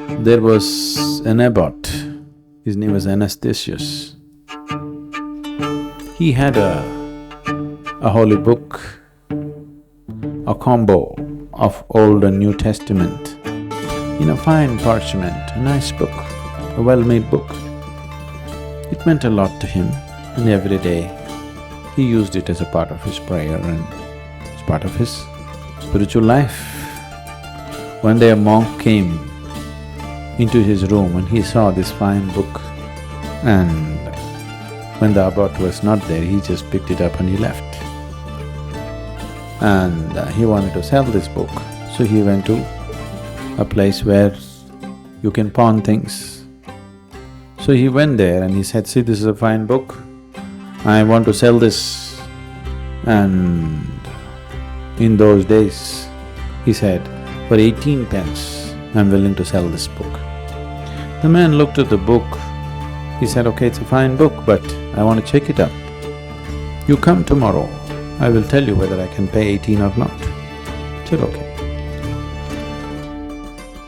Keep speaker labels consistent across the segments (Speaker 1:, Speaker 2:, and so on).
Speaker 1: There was an abbot, his name was Anastasius. He had a holy book, a combo of Old and New Testament in a fine parchment, a nice book, a well-made book. It meant a lot to him, and every day he used it as a part of his prayer and as part of his spiritual life. One day a monk came into his room and he saw this fine book, and when the abbot was not there, he just picked it up and he left. And he wanted to sell this book, so he went to a place where you can pawn things. So he went there and he said, "See, this is a fine book, I want to sell this." And in those days, he said, "For 18 pence, I'm willing to sell this book." The man looked at the book, he said, "Okay, it's a fine book, but I want to check it out. You come tomorrow, I will tell you whether I can pay 18 or not." He said, "Okay."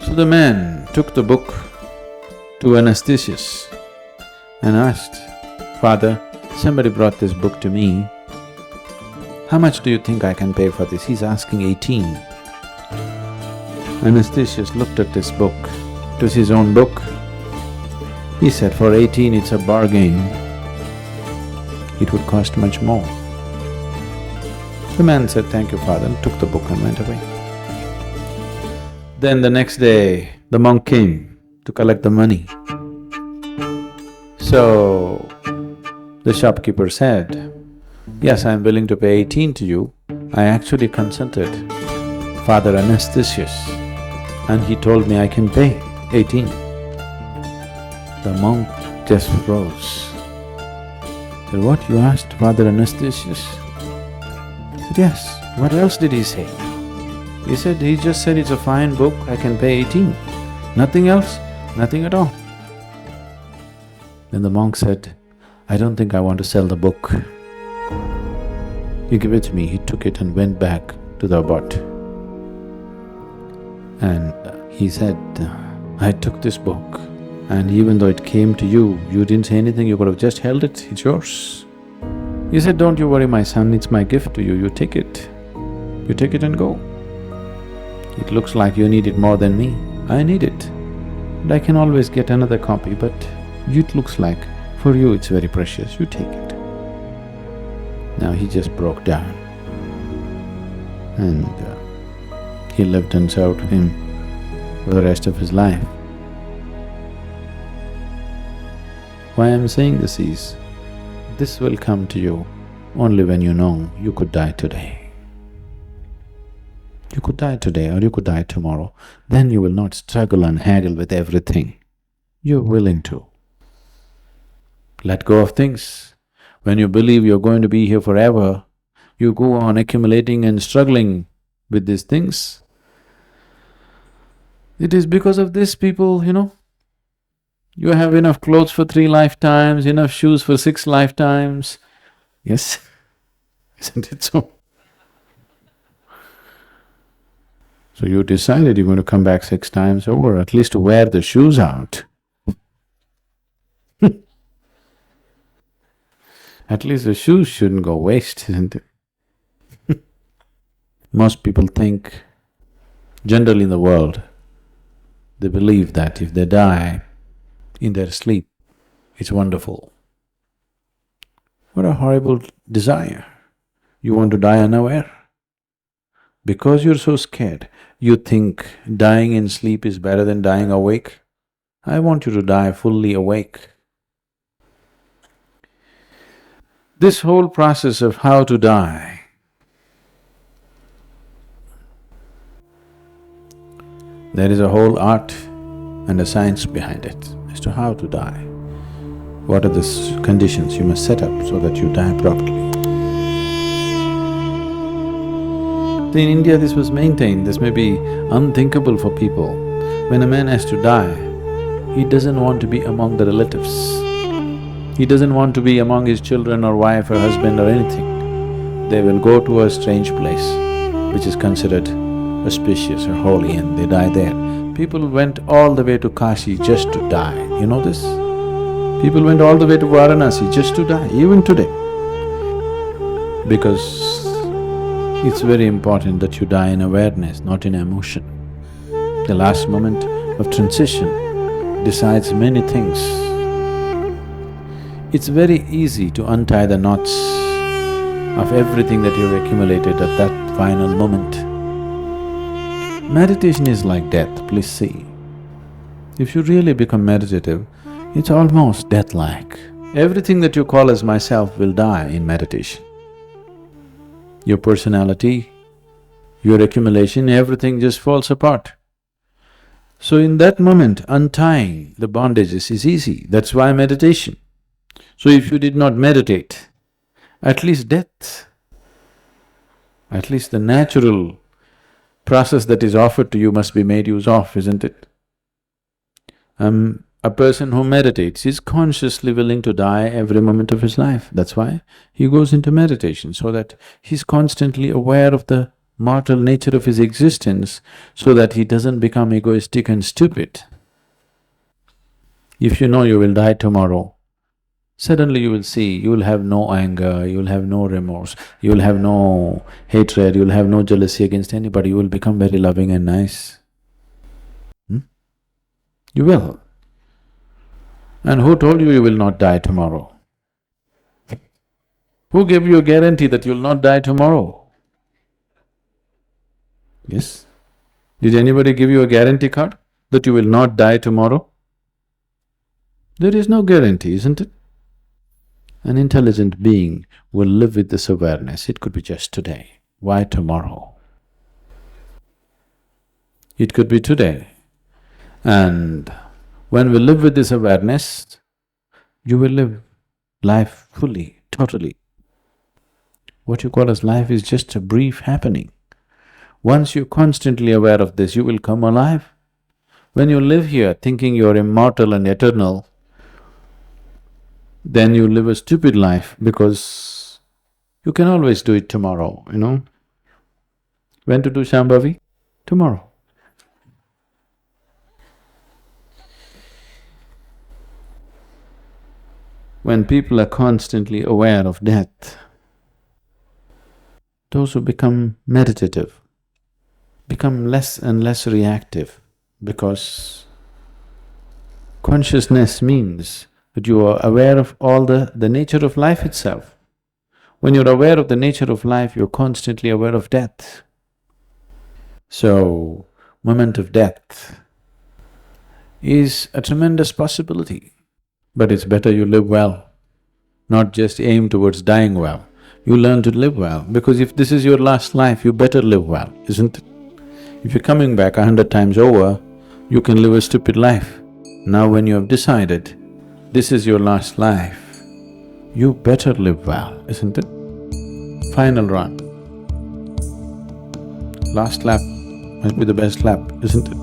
Speaker 1: So the man took the book to Anastasius and asked, "Father, somebody brought this book to me. How much do you think I can pay for this?" He's asking 18. Anastasius looked at this book. It was his own book. He said, "For 18 it's a bargain. It would cost much more." The man said, "Thank you, Father," and took the book and went away. Then the next day, the monk came to collect the money. So, the shopkeeper said, "Yes, I am willing to pay 18 to you. I actually consulted Father Anastasius and he told me I can pay 18. The monk just froze. Said, "What, you asked Father Anastasius?" He said, "Yes, what else did he say?" He said, "He just said it's a fine book, I can pay 18. Nothing else, nothing at all." Then the monk said, "I don't think I want to sell the book. You give it to me." He took it and went back to the abbot. And he said, "I took this book, and even though it came to you, you didn't say anything, you could have just held it, it's yours." He said, "Don't you worry, my son, it's my gift to you, you take it. You take it and go. It looks like you need it more than me, I need it. And I can always get another copy, but it looks like for you it's very precious, you take it." Now he just broke down and he lived and served him for the rest of his life. Why I'm saying this is, this will come to you only when you know you could die today. You could die today or you could die tomorrow, then you will not struggle and haggle with everything. You're willing to let go of things. When you believe you're going to be here forever, you go on accumulating and struggling with these things. It is because of this, people, you have enough clothes for 3 lifetimes, enough shoes for 6 lifetimes. Yes, isn't it so? So you decided you're going to come back 6 times over, at least to wear the shoes out. At least the shoes shouldn't go waste, isn't it? Most people think, generally in the world, they believe that if they die in their sleep, it's wonderful. What a horrible desire. You want to die unaware? Because you're so scared, you think dying in sleep is better than dying awake? I want you to die fully awake. This whole process of how to die, there is a whole art and a science behind it as to how to die. What are the conditions you must set up so that you die properly? In India this was maintained, this may be unthinkable for people. When a man has to die, he doesn't want to be among the relatives. He doesn't want to be among his children or wife or husband or anything. They will go to a strange place which is considered auspicious or holy and they die there. People went all the way to Kashi just to die, you know this? People went all the way to Varanasi just to die, even today. Because it's very important that you die in awareness, not in emotion. The last moment of transition decides many things. It's very easy to untie the knots of everything that you've accumulated at that final moment. Meditation is like death, please see. If you really become meditative, it's almost death-like. Everything that you call as myself will die in meditation. Your personality, your accumulation, everything just falls apart. So in that moment, untying the bondages is easy, that's why meditation. So if you did not meditate, at least death, at least the natural process that is offered to you must be made use of, isn't it? A person who meditates is consciously willing to die every moment of his life. That's why he goes into meditation, so that he's constantly aware of the mortal nature of his existence, so that he doesn't become egoistic and stupid. If you know you will die tomorrow, suddenly you will see, you will have no anger, you will have no remorse, you will have no hatred, you will have no jealousy against anybody, you will become very loving and nice. You will. And who told you you will not die tomorrow? Who gave you a guarantee that you will not die tomorrow? Yes? Did anybody give you a guarantee card that you will not die tomorrow? There is no guarantee, isn't it? An intelligent being will live with this awareness. It could be just today. Why tomorrow? It could be today. And when we live with this awareness, you will live life fully, totally. What you call as life is just a brief happening. Once you're constantly aware of this, you will come alive. When you live here thinking you're immortal and eternal, then you live a stupid life because you can always do it tomorrow, you know. When to do Shambhavi? Tomorrow. When people are constantly aware of death, those who become meditative become less and less reactive, because consciousness means that you are aware of all the nature of life itself. When you're aware of the nature of life, you're constantly aware of death. So, moment of death is a tremendous possibility. But it's better you live well, not just aim towards dying well. You learn to live well, because if this is your last life, you better live well, isn't it? If you're coming back 100 times over, you can live a stupid life. Now when you have decided this is your last life, you better live well, isn't it? Final run. Last lap must be the best lap, isn't it?